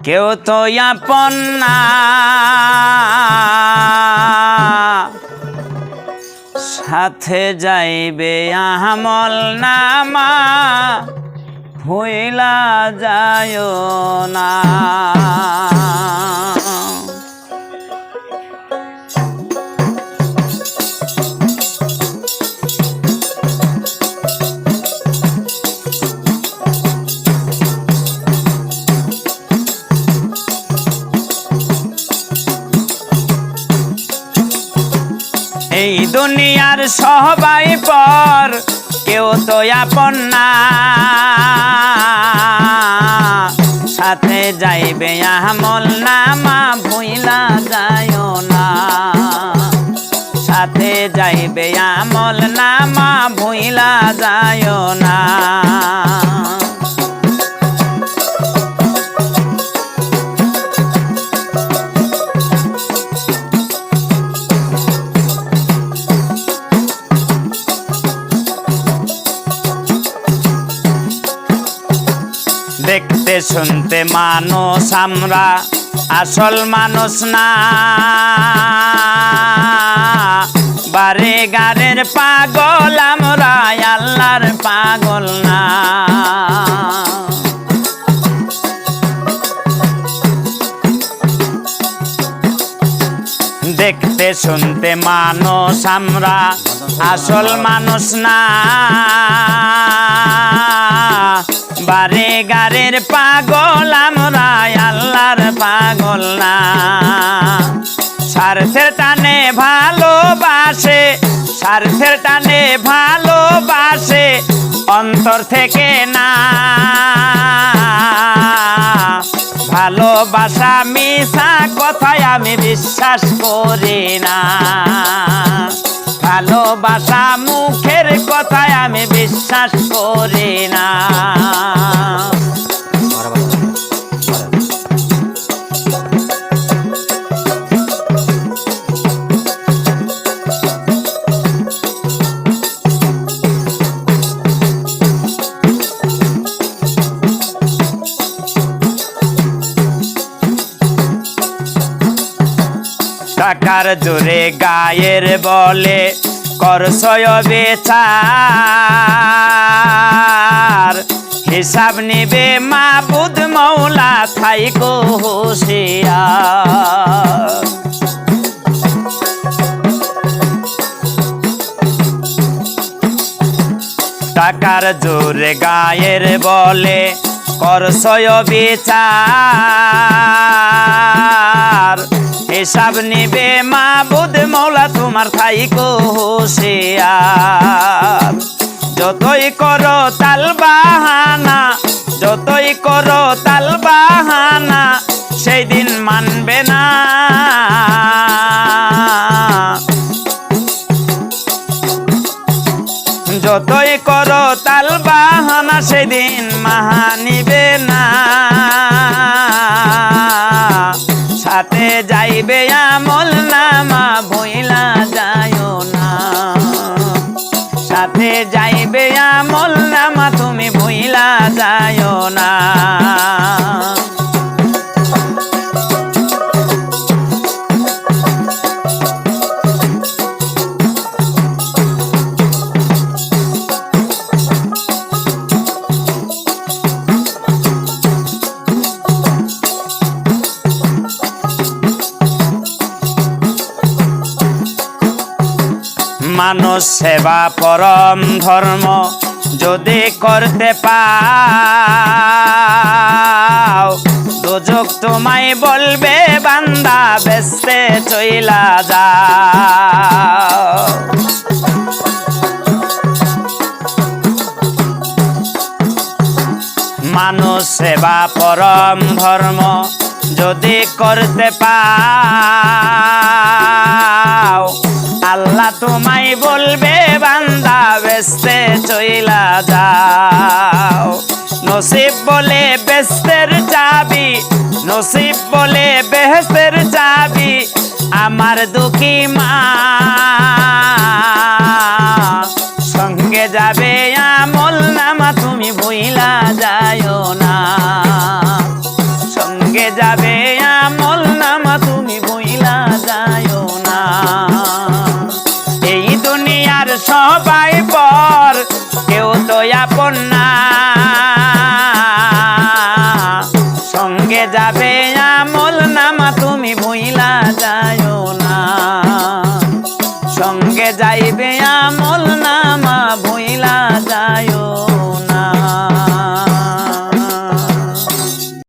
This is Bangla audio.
কেউ তো আপন না, সাথে যাইবে আমল নামা, ভুইলা যায় না। এই দুনিয়ার সবাই পর, কেউ তো আপন না, সাথে যাইবে আমল নামা, ভুইলা যায় না। সাথে যাইবে আমল নামা, ভুইলা যায় না। দেখতে শুনতে মানুষ আমরা, আসল মানুষ না। বারে গারের পাগল আমরা, আল্লাহর পাগল না। দেখতে শুনতে মানুষ আমরা, আসল মানুষ না। বারে গারের পাগল আমরা, আল্লাহর পাগল না। স্বার্থের টানে ভালোবাসে, স্বার্থের টানে ভালোবাসে, অন্তর থেকে না। ভালোবাসা মিছা কথায় আমি বিশ্বাস করি না। ভালোবাসা মুখের কথায় আমি বিশ্বাস করি না। টাকার জোরে গায়ের বলে করছয় বেচার, হিসাব নিবে মাবুদ মৌলা, থাইকো হুঁশিয়ার। টাকার জোরে গায়ের বলে করছয় বেচার, হিসাব নিবে মাবুদ মৌলা, তোমার থাইকো হুঁশিয়ার। যতই করো তাল বাহানা, যতই করো তাল বাহানা, সেই দিন মানবে না। যতই করো তাল বাহানা, সেদিন মানিবে না। সাথে যাইবে আমল নামা, ভুইলা যায় না। সাথে যাইবে আমল নামা, তুমি ভুইলা যায় না। মানুষ সেবা পরম ধর্ম, যদি করতে পাও, দোজখ তোমায় বলবে বান্দা, বেস্তে চইলা যাও। মানুষ সেবা পরম ধর্ম, যদি করতে পাও, আল্লাহ তোমায় বলবে বান্দা, বেস্তে চইলা যাও। নসিব বলে বেস্তের চাবি, নসিব বলে বেহেস্তের চাবি, আমার দুঃখী মা। সঙ্গে যাবে আমল নামা, তুমি ভুইলা যায়ও না। যাবে আমল নামা তুমি ভুইলা যায়ও না সঙ্গে যাইবে আমল নামা ভুইলা যায়ও